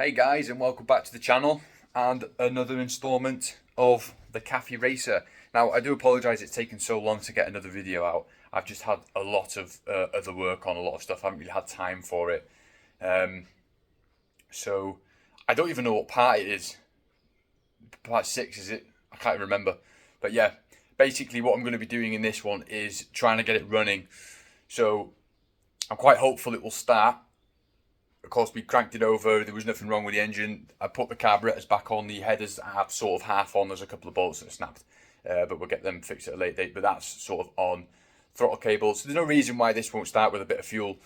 Hey guys, and welcome back to the channel and another instalment of the Cafe Racer. Now I do apologise it's taken so long to get another video out. I've just had a lot of other work on, a lot of stuff. I haven't really had time for it. So I don't even know what part it is. Part 6 is it? I can't remember. But yeah, basically what I'm going to be doing in this one is trying to get it running. So I'm quite hopeful it will start. Of course, we cranked it over, there was nothing wrong with the engine. I put the carburetors back on, the headers are sort of half on, there's a couple of bolts that are snapped. But we'll get them fixed at a later date, but that's sort of on. Throttle cables, so there's no reason why this won't start with a bit of fuel.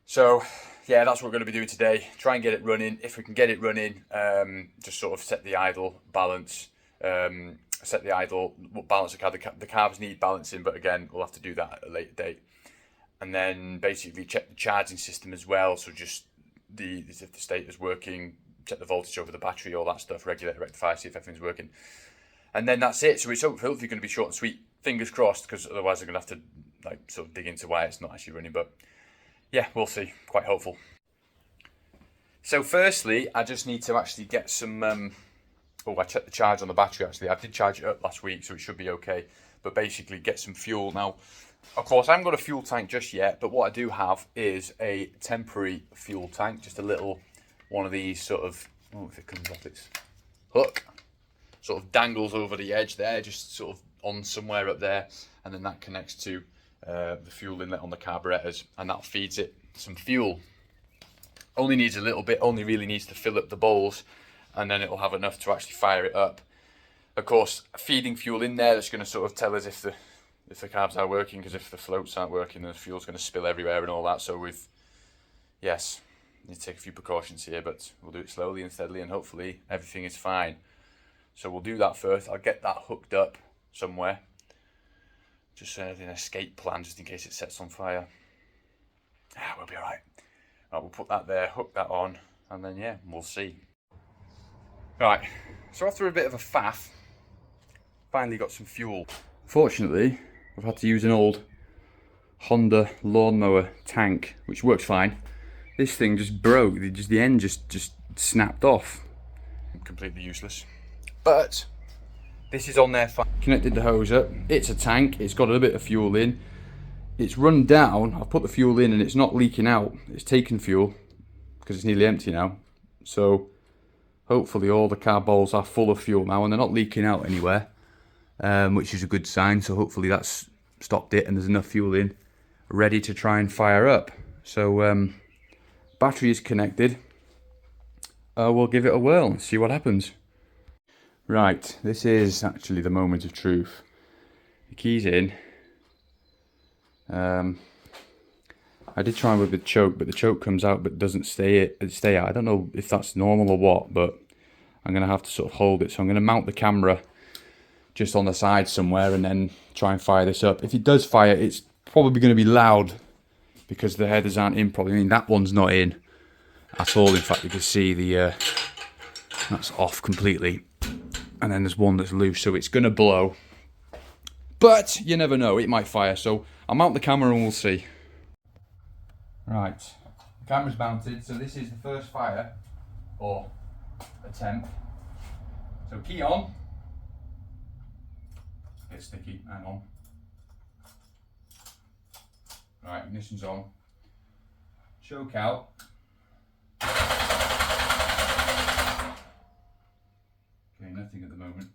So yeah, that's what we're going to be doing today. Try and get it running. If we can get it running, just sort of set the idle balance, set the idle, balance the car. The carbs need balancing, but again, we'll have to do that at a later date. And then basically check the charging system as well. So just if the stator's working, check the voltage over the battery, all that stuff, regulator, rectifier, see if everything's working. And then that's it. So it's hopefully going to be short and sweet. Fingers crossed, because otherwise I'm going to have to like sort of dig into why it's not actually running. But yeah, we'll see. Quite hopeful. So firstly, I just need to actually get some... I checked the charge on the battery actually. I did charge it up last week, so it should be okay. But basically get some fuel. Now, of course, I haven't got a fuel tank just yet, but what I do have is a temporary fuel tank. Just a little one of these sort of... Oh, if it comes off its hook. Sort of dangles over the edge there, just sort of on somewhere up there. And then that connects to the fuel inlet on the carburetors. And that feeds it some fuel. Only needs a little bit, only really needs to fill up the bowls. And then it'll have enough to actually fire it up. Of course, feeding fuel in there, that's going to sort of tell us if the carbs are working, because if the floats aren't working, then the fuel's going to spill everywhere and all that. So need to take a few precautions here, but we'll do it slowly and steadily, and hopefully everything is fine. So we'll do that first. I'll get that hooked up somewhere, just an escape plan, just in case it sets on fire. We'll be all right. Right, we'll put that there, hook that on, and then yeah, we'll see. Right, so after a bit of a faff, finally got some fuel. Fortunately, I've had to use an old Honda lawnmower tank, which works fine. This thing just broke, the end just snapped off. Completely useless. But this is on there fine. Connected the hose up. It's a tank, it's got a bit of fuel in. It's run down, I've put the fuel in and it's not leaking out. It's taken fuel, because it's nearly empty now. So hopefully all the carb bowls are full of fuel now and they're not leaking out anywhere. Which is a good sign, so hopefully that's stopped it and there's enough fuel in ready to try and fire up. So battery is connected. We'll give it a whirl and see what happens. Right, this is actually the moment of truth. The key's in. I did try with the choke, but the choke comes out but doesn't stay out. I don't know if that's normal or what, but I'm going to have to sort of hold it. So I'm going to mount the camera just on the side somewhere and then try and fire this up. If it does fire, it's probably going to be loud because the headers aren't in properly. I mean, that one's not in at all. In fact, you can see that's off completely. And then there's one that's loose, so it's going to blow. But you never know, it might fire. So I'll mount the camera and we'll see. Right, the camera's mounted, so this is the first fire, or attempt. So key on. Get sticky, hang on. Right, ignition's on. Choke out. Okay, nothing at the moment.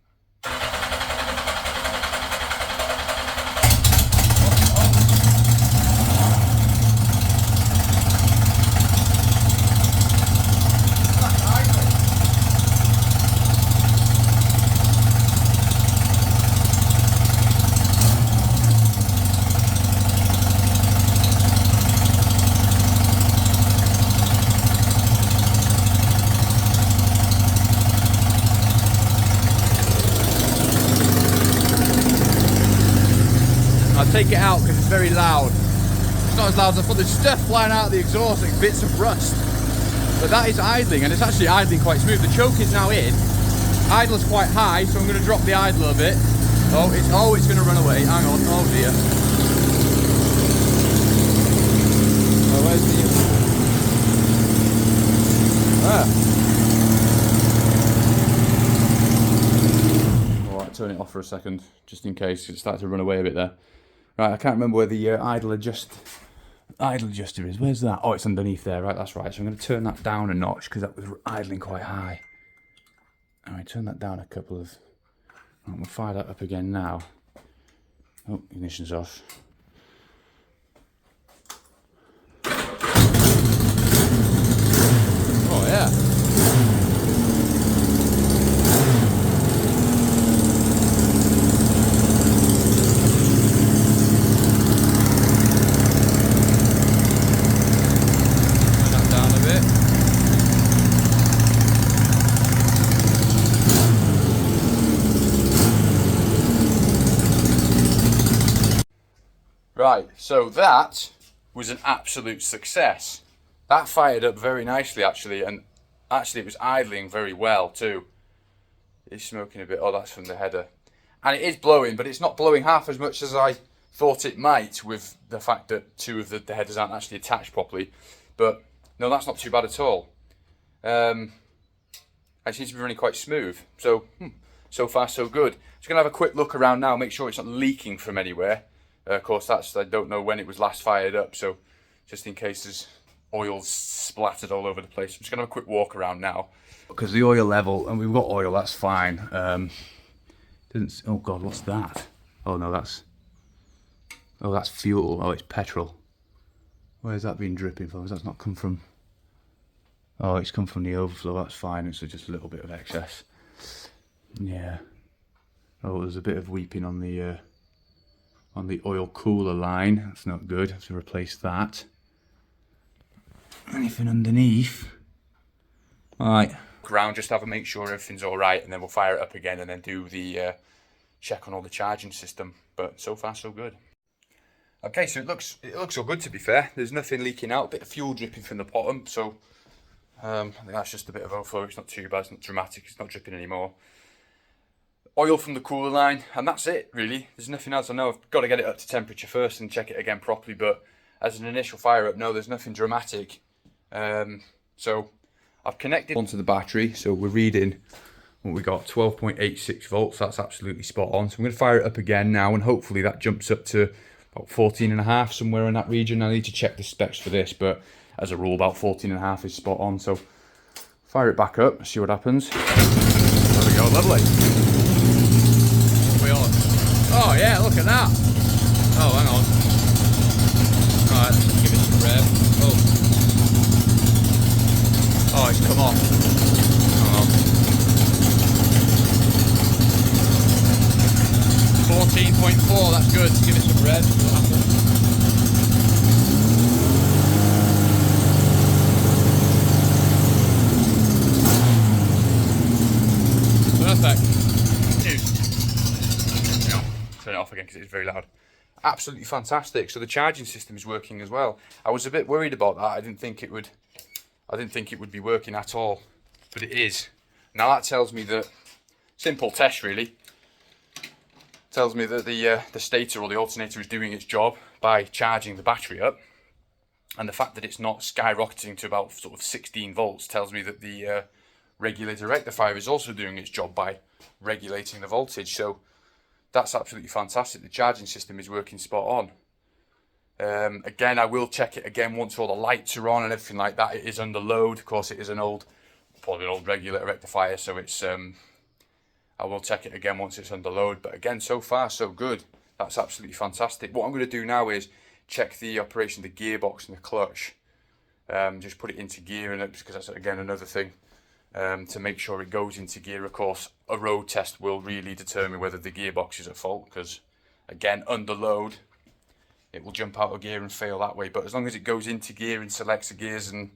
Take it out because it's very loud. It's not as loud as I thought. There's stuff flying out of the exhaust, like bits of rust. But that is idling, and it's actually idling quite smooth. The choke is now in. Idle is quite high, so I'm going to drop the idle a bit. Oh, it's going to run away. Hang on. Oh dear. Oh, where's the... Ah. off for a second, just in case it started to run away a bit there. Right, I can't remember where the idle adjuster is. Where's that? Oh, it's underneath there. Right, that's right. So I'm going to turn that down a notch because that was idling quite high. All right, turn that down a couple of... Right, we'll fire that up again now. Oh, ignition's off. Oh, yeah. Right, so that was an absolute success. That fired up very nicely actually, and actually it was idling very well too. It's smoking a bit. Oh, that's from the header. And it is blowing, but it's not blowing half as much as I thought it might, with the fact that two of the headers aren't actually attached properly. But no, that's not too bad at all. It seems to be running quite smooth. So, so far so good. Just going to have a quick look around now, make sure it's not leaking from anywhere. Of course, I don't know when it was last fired up, so just in case there's oil splattered all over the place. I'm just going to have a quick walk around now. Because the oil level, and we've got oil, that's fine. Oh God, what's that? Oh no, that's fuel. Oh, it's petrol. Where's that been dripping from? That's not come from... Oh, it's come from the overflow, that's fine. It's just a little bit of excess. Yeah. Oh, there's a bit of weeping on the oil cooler line. That's not good. I have to replace that. Anything underneath? Alright. Look around, just have a make sure everything's alright, and then we'll fire it up again and then do the check on all the charging system. But so far so good. Okay, so it looks all good, to be fair. There's nothing leaking out, a bit of fuel dripping from the bottom, so I think that's just a bit of overflow. It's not too bad, it's not dramatic, it's not dripping anymore. Oil from the cooler line, and that's it really. There's nothing else. I know I've got to get it up to temperature first and check it again properly, but as an initial fire up, no, there's nothing dramatic. So I've connected onto the battery, so we're reading what we got, 12.86 volts. That's absolutely spot on. So I'm going to fire it up again now, and hopefully that jumps up to about 14.5, somewhere in that region. I need to check the specs for this, but as a rule, about 14.5 is spot on. So fire it back up, see what happens. There we go, lovely. Oh yeah, look at that. Oh, hang on. Alright, let's give it some rev. Oh, it's come on. Hang on. 14.4, that's good. Let's give it some rev. See what happens. Perfect. Turn it off again because it's very loud. Absolutely fantastic. So the charging system is working as well. I was a bit worried about that. I didn't think it would be working at all, but it is. Now that tells me that, simple test really, tells me that the stator or the alternator is doing its job by charging the battery up, and the fact that it's not skyrocketing to about sort of 16 volts tells me that the regulator rectifier is also doing its job by regulating the voltage. So that's absolutely fantastic. The charging system is working spot on. Again, I will check it again once all the lights are on and everything like that. It is under load. Of course, it is probably an old regulator rectifier, so it's. I will check it again once it's under load. But again, so far so good. That's absolutely fantastic. What I'm going to do now is check the operation of the gearbox and the clutch. Just put it into gear, and because that's again another thing. To make sure it goes into gear. Of course, a road test will really determine whether the gearbox is at fault, because again, under load, it will jump out of gear and fail that way. But as long as it goes into gear and selects the gears and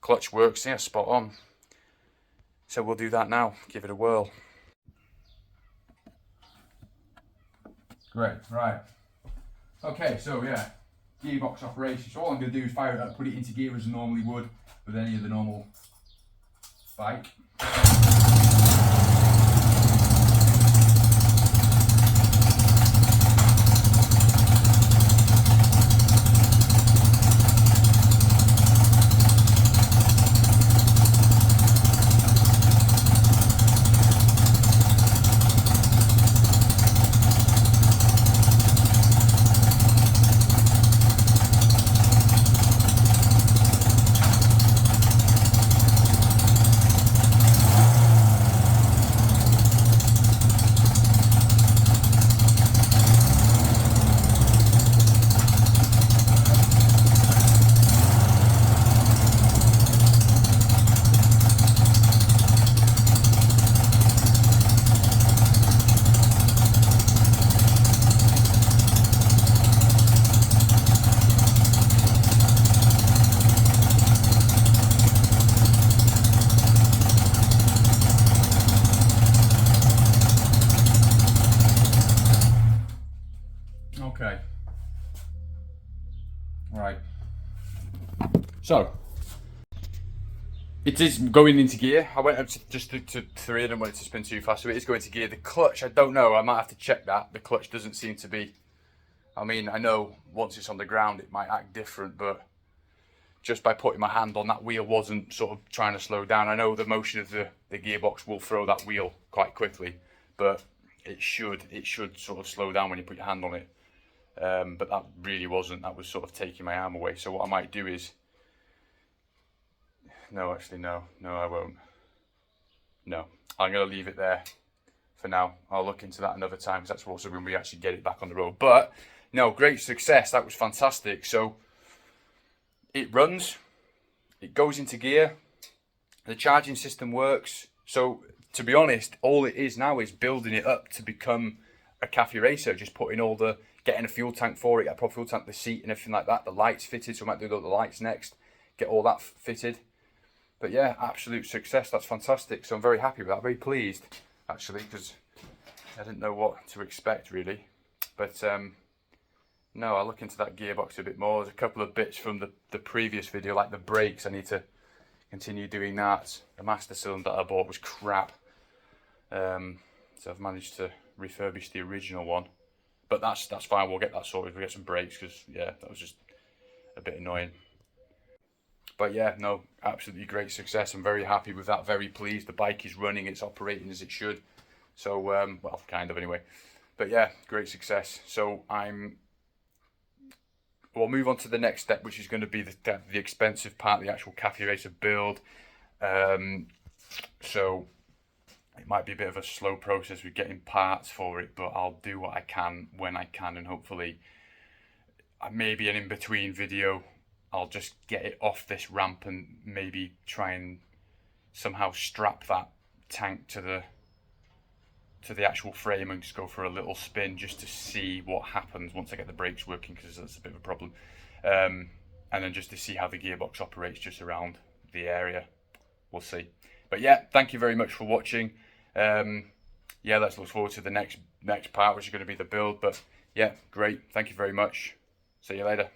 clutch works, yeah, spot on. So we'll do that now, give it a whirl. Great, right. Okay, so yeah, gearbox operation. So all I'm going to do is fire it up, put it into gear as I normally would with any of the normal bike. So, it is going into gear. I went up to just to 3, I didn't want it to spin too fast, so it is going to gear. The clutch, I don't know, I might have to check that. The clutch doesn't seem to be, I mean, I know once it's on the ground it might act different, but just by putting my hand on that wheel wasn't sort of trying to slow down. I know the motion of the gearbox will throw that wheel quite quickly, but it should sort of slow down when you put your hand on it. But that really wasn't, that was sort of taking my arm away. So what I might do is, no, actually, no, I won't. No, I'm going to leave it there for now. I'll look into that another time, because that's also when we actually get it back on the road. But, no, great success. That was fantastic. So, it runs, it goes into gear, the charging system works. So, to be honest, all it is now is building it up to become a cafe racer, just putting all the, getting a fuel tank for it, get a proper fuel tank, the seat and everything like that, the lights fitted, so I might do the lights next, get all that fitted. But yeah, absolute success. That's fantastic. So I'm very happy with that. Very pleased, actually, because I didn't know what to expect really. But no, I'll look into that gearbox a bit more. There's a couple of bits from the previous video, like the brakes. I need to continue doing that. The master cylinder that I bought was crap. So I've managed to refurbish the original one. But that's fine. We'll get that sorted. We'll get some brakes, because yeah, that was just a bit annoying. But yeah, no, absolutely great success. I'm very happy with that, very pleased. The bike is running, it's operating as it should. So, well, kind of anyway. But yeah, great success. So we'll move on to the next step, which is going to be the expensive part, the actual cafe racer build. So it might be a bit of a slow process with getting parts for it, but I'll do what I can when I can, and hopefully maybe an in-between video, I'll just get it off this ramp and maybe try and somehow strap that tank to the actual frame and just go for a little spin just to see what happens once I get the brakes working, because that's a bit of a problem. And then just to see how the gearbox operates just around the area. We'll see. But yeah, thank you very much for watching. Yeah, let's look forward to the next part, which is going to be the build. But yeah, great. Thank you very much. See you later.